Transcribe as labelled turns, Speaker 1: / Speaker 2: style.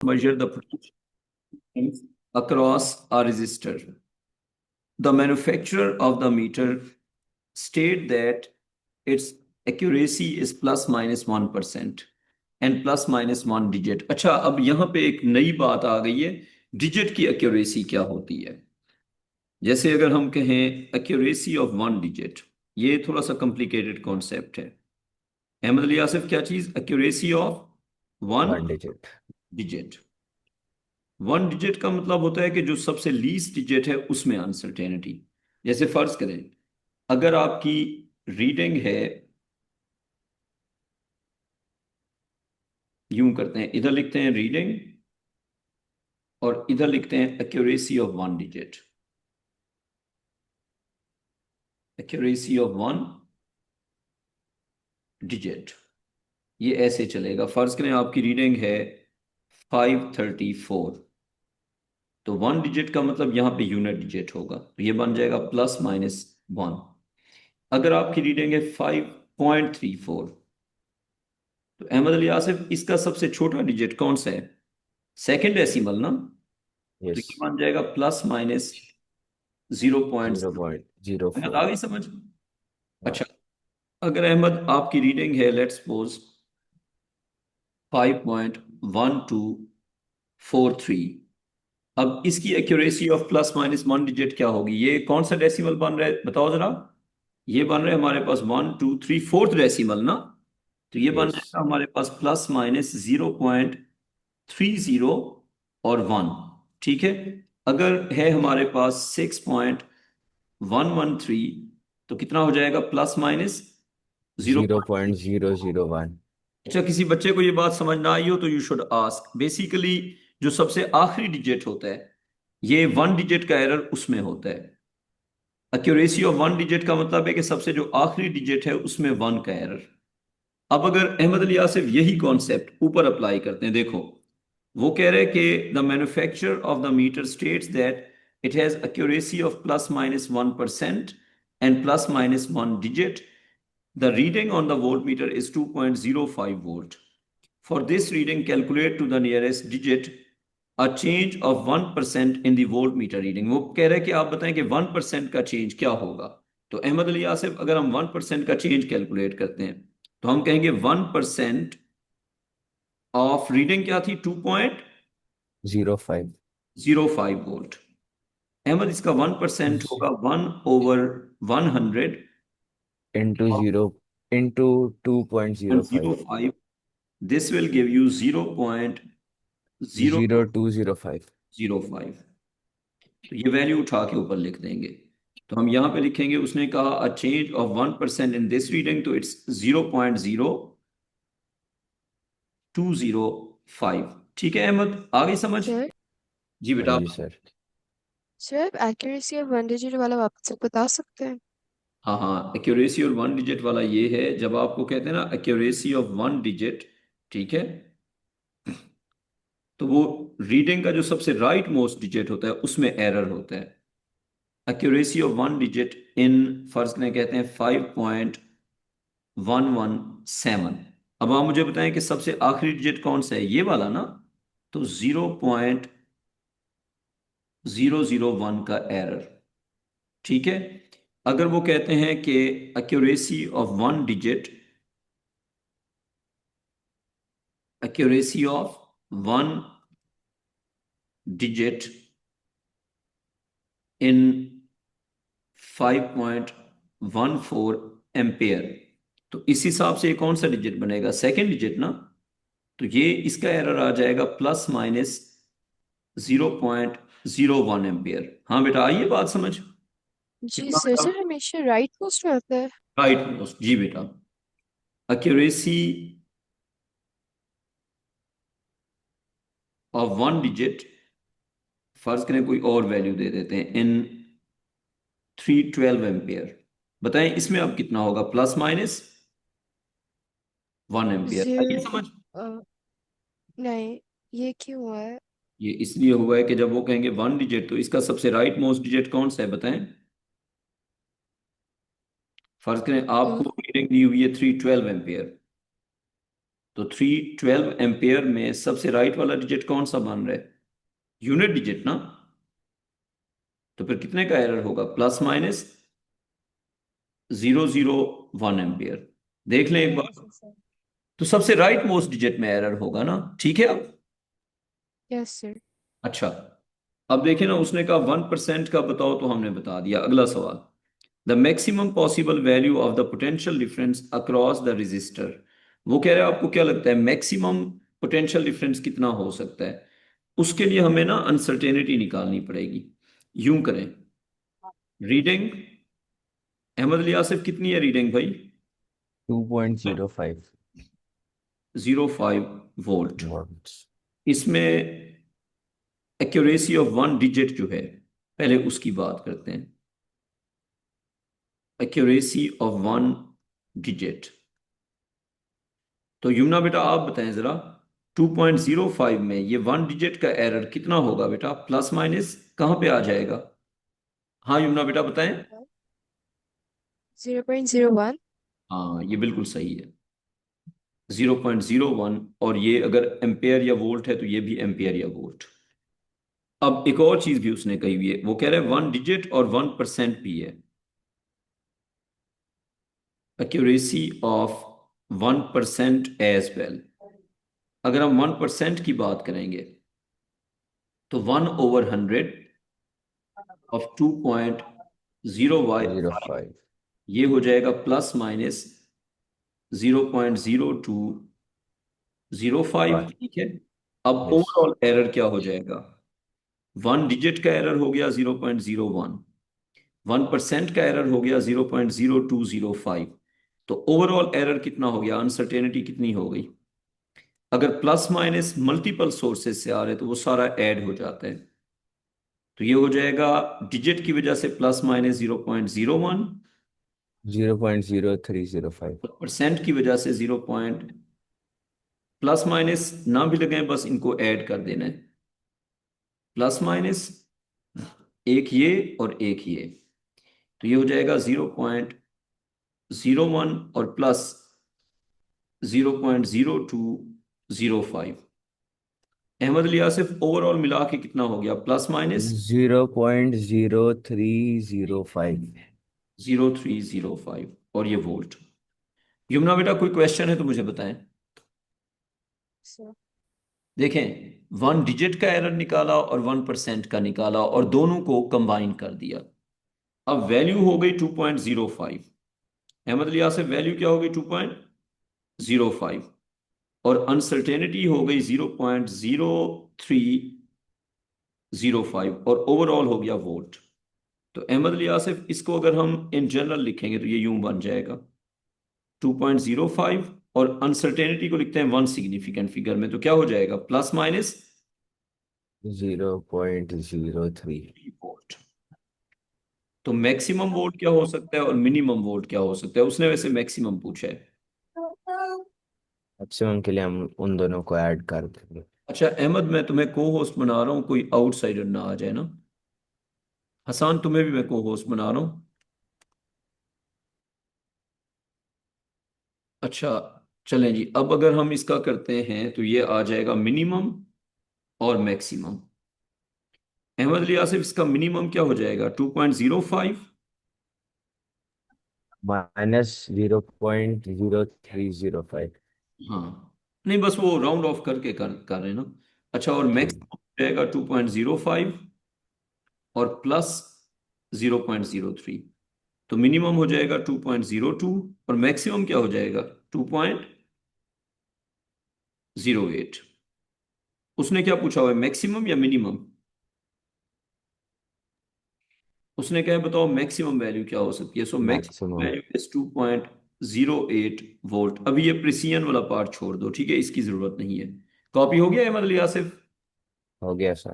Speaker 1: measure the potential across a resistor. The manufacturer of the meter state that its accuracy is ±1% and ±1 digit. अच्छा, अब यहां पे एक नई बात आ गई है, डिजिट की एक्यूरेसी क्या होती है। जैसे अगर हम कहें एक्यूरेसी ऑफ 1 डिजिट, ये थोड़ा सा कॉम्प्लिकेटेड कॉन्सेप्ट है। अहमद अली आसिफ, क्या चीज accuracy of one
Speaker 2: 1 digit.
Speaker 1: Digit? 1 digit का मतलब होता है कि जो सबसे लीस्ट डिजिट है उसमें अनसर्टेनिटी। जैसे फर्ज करें, अगर आपकी रीडिंग है, यूं करते हैं, इधर लिखते हैं रीडिंग और इधर लिखते हैं accuracy of 1 digit. Accuracy of 1 digit, ये ऐसे चलेगा। फर्ज करें आपकी रीडिंग है 534, तो 1 डिजिट का मतलब यहां पे यूनिट डिजिट होगा, तो ये बन जाएगा +-1। अगर आपकी रीडिंग है 5.34, तो अहमद अली आसिफ इसका सबसे छोटा डिजिट कौन सा है? सेकेंड डेसिमल ना, तो
Speaker 2: यस।
Speaker 1: ये बन जाएगा +-0.0।
Speaker 2: 0.04।
Speaker 1: आ गई समझ?
Speaker 2: हाँ।
Speaker 1: अच्छा, अगर अहमद आपकी रीडिंग है लेट्स सपोज 5.1243, अब इसकी एक्यूरेसी ऑफ +-1 डिजिट क्या होगी? ये कौन सा डेसिमल बन रहा है बताओ जरा। ये बन रहा है हमारे पास 1 2 3 फोर्थ डेसिमल ना, तो ये बन
Speaker 2: यस।
Speaker 1: जाएगा हमारे पास +-0.30 और 1। ठीक है, अगर है हमारे पास 6.113, तो कितना हो जाएगा +-0।
Speaker 2: 0.001।
Speaker 1: अच्छा, किसी बच्चे को ये बात समझ ना आई हो तो यू शुड आस्क। बेसिकली जो सबसे आखिरी डिजिट होता है, ये 1 डिजिट का एरर उसमें होता है। एक्यूरेसी ऑफ 1 डिजिट का मतलब है कि सबसे जो आखिरी डिजिट है उसमें 1 का एरर। अब अगर अहमद अली आसिफ यही कॉन्सेप्ट ऊपर अप्लाई करते हैं, देखो वो कह रहे हैं कि the manufacturer of the meter states that it has accuracy of +-1% and +-1 digit. The reading on the voltmeter is 2.05 volt. For this reading, calculate to the nearest digit a change of 1% in the voltmeter reading. वो कह रहे हैं कि आप बताएं कि 1% का change क्या होगा। तो अहमद अली आसिफ, अगर हम 1% का चेंज कैलकुलेट करते हैं, तो हम कहेंगे 1% ऑफ रीडिंग क्या थी?
Speaker 2: 0.05
Speaker 1: 2.05 वोल्ट। अहमद, इसका 1% होगा 1/100
Speaker 2: into 2.05।
Speaker 1: 0.05। This will give you 0.0205।
Speaker 2: 0.205।
Speaker 1: तो ये वैल्यू उठा के ऊपर लिख देंगे। तो हम यहां पे लिखेंगे, उसने कहा a change of 1% in this reading, तो इट्स 0.0205। ठीक है अहमद, आ गई समझ?
Speaker 3: सर
Speaker 1: जी
Speaker 2: हाँ
Speaker 1: बेटा।
Speaker 2: जी सर।
Speaker 3: सर आप एक्यूरेसी ऑफ 1 डिजिट वाला वापस से बता सकते हैं?
Speaker 1: हाँ हाँ, एक्यूरेसी और 1 डिजिट वाला ये है, जब आपको कहते हैं ना एक्यूरेसी ऑफ 1 डिजिट, ठीक है, तो वो रीडिंग का जो सबसे राइट मोस्ट डिजिट होता है उसमें एरर होता है। एक्यूरेसी ऑफ 1 डिजिट इन, फर्ज करें कहते हैं 5.117। अब आप मुझे बताएं कि सबसे आखिरी डिजिट कौन सा है, ये वाला ना, तो 0.001 का एरर। ठीक है, अगर वो कहते हैं कि accuracy of 1 digit, accuracy of 1 digit in 5.14 ampere, तो इस हिसाब से ये कौन सा डिजिट बनेगा? सेकेंड डिजिट ना, तो ये इसका एरर आ जाएगा +-0.01 एम्पेयर। हाँ बेटा, आइए बात समझ।
Speaker 3: जी
Speaker 1: कितना
Speaker 3: सर।
Speaker 1: बेटा?
Speaker 3: सर हमेशा राइट पोस्ट में आता है?
Speaker 1: राइट मोस्ट, जी बेटा। एक्यूरेसी ऑफ 1 डिजिट, फर्ज करें कोई और वैल्यू दे देते हैं, इन 312 एम्पेयर। बताएं इसमें अब कितना होगा? +-1 एम्पेयर। आइए
Speaker 3: जीरो।
Speaker 1: समझ।
Speaker 3: नहीं, ये क्यों हुआ है?
Speaker 1: ये इसलिए हुआ है कि जब वो कहेंगे 1 डिजिट, तो इसका सबसे राइट मोस्ट डिजिट कौन सा है बताएं। फर्ज करें आपको रीडिंग दी हुई है 312 एम्पेयर, तो 312 एम्पेयर में सबसे राइट वाला डिजिट कौन सा बन रहा है? यूनिट डिजिट ना। तो फिर कितने का एरर होगा? Plus minus 001 ampere. देख लें एक बार। तो सबसे राइट मोस्ट डिजिट में एरर होगा ना, ठीक है। अब
Speaker 3: यस सर।
Speaker 1: अच्छा, अब देखें ना, उसने कहा 1% का बताओ, तो हमने बता दिया। अगला सवाल, the maximum possible value of the potential difference across the register. वो कह रहे हैं आपको क्या लगता है मैक्सिमम पोटेंशियल डिफरेंस कितना हो सकता है? उसके लिए हमें ना अनसर्टेनिटी निकालनी पड़ेगी। यूं करें, रीडिंग, अहमद अली आसिफ कितनी है रीडिंग भाई?
Speaker 2: 2.05
Speaker 1: 05 वोल्ट।
Speaker 2: volts.
Speaker 1: इसमें एक्यूरेसी ऑफ वन डिजिट जो है, पहले उसकी बात करते हैं। एक्यूरेसी ऑफ वन डिजिट, तो यमुना बेटा आप बताएं जरा, 2.05 में ये वन डिजिट का एरर कितना होगा बेटा? प्लस माइनस कहां पे आ जाएगा? हाँ यमुना बेटा बताएं।
Speaker 3: 0.01।
Speaker 1: हाँ ये बिल्कुल सही है, 0.01। और ये अगर एम्पेयर या वोल्ट है तो ये भी एम्पेयर या वोल्ट। अब एक और चीज भी उसने कही हुई है, वो कह रहे हैं वन डिजिट और 1% भी है। Accuracy of 1% as well. अगर हम 1% की बात करेंगे तो 1/100 ऑफ 2.0
Speaker 2: 05.
Speaker 1: ये हो जाएगा प्लस माइनस 0.0205,
Speaker 2: 5.
Speaker 1: ठीक है। अब
Speaker 2: Yes.
Speaker 1: ओवरऑल एरर क्या हो जाएगा? वन डिजिट का एरर हो गया 0.01, 1% का एरर हो गया 0.0205। तो ओवरऑल एरर कितना हो गया? अनसर्टेनिटी कितनी हो गई? अगर प्लस माइनस मल्टीपल सोर्सेज से आ रहे तो वो सारा ऐड हो जाता है। तो ये हो जाएगा डिजिट की वजह से प्लस माइनस 0.01,
Speaker 2: 0.0305.
Speaker 1: परसेंट की वजह से 0 पॉइंट, प्लस माइनस ना भी लगाएं, बस इनको ऐड कर देना है। प्लस माइनस एक ये और एक ये, तो ये हो जाएगा 0.01 और प्लस 0.0205। अहमद अली आसिफ ओवरऑल मिला के कितना हो गया? Plus minus
Speaker 2: 0.0305.
Speaker 1: 0305, और ये वोल्ट। यमुना बेटा कोई क्वेश्चन है तो मुझे बताएं।
Speaker 3: सर
Speaker 1: देखें, वन डिजिट का एरर निकाला और 1% का निकाला और दोनों को कंबाइन कर दिया। अब वैल्यू हो गई 2.05। अहमद अली आसिफ वैल्यू क्या हो गई? 2.05। और अनसर्टेनिटी हो गई 0.0305 और ओवरऑल हो गया वोल्ट। तो अहमद अली आसिफ इसको अगर हम इन जनरल लिखेंगे तो ये यूं बन जाएगा 2.05, और अनसर्टेनिटी को लिखते हैं वन सिग्निफिकेंट फिगर में, तो क्या हो जाएगा? Plus minus
Speaker 2: 0.03.
Speaker 1: वोल्ट। तो मैक्सिमम वोल्ट क्या हो सकता है और मिनिमम वोल्ट क्या हो सकता है? उसने वैसे मैक्सिमम पूछा है।
Speaker 2: मैक्सिमम के लिए हम उन दोनों को ऐड कर देंगे.
Speaker 1: अच्छा अहमद, मैं तुम्हें को होस्ट बना रहा हूँ, कोई आउटसाइडर ना आ जाए ना। हसान तुम्हें भी मैं को होस्ट बना रहा हूँ। अच्छा चलें जी, अब अगर हम इसका करते हैं तो ये आ जाएगा मिनिमम और मैक्सिमम। अहमद अली आसिफ इसका मिनिमम क्या हो जाएगा? 2.05।
Speaker 2: -0.0305.
Speaker 1: हाँ नहीं, बस वो राउंड ऑफ करके कर रहे हैं ना। अच्छा, और
Speaker 2: ठीक.
Speaker 1: मैक्सिमम हो जाएगा 2.05 और प्लस 0.03। तो मिनिमम हो जाएगा 2.02 और मैक्सिमम क्या हो जाएगा? 2.08। उसने क्या पूछा हुआ है, मैक्सिमम या मिनिमम? उसने क्या है बताओ, मैक्सिमम वैल्यू क्या हो सकती है? So maximum
Speaker 2: maximum.
Speaker 1: Value is 2.08 volt. अभी ये प्रिसिजन वाला पार्ट छोड़ दो, ठीक है, इसकी जरूरत नहीं है। कॉपी हो गया अहमद अली आसिफ?
Speaker 2: हो गया सर.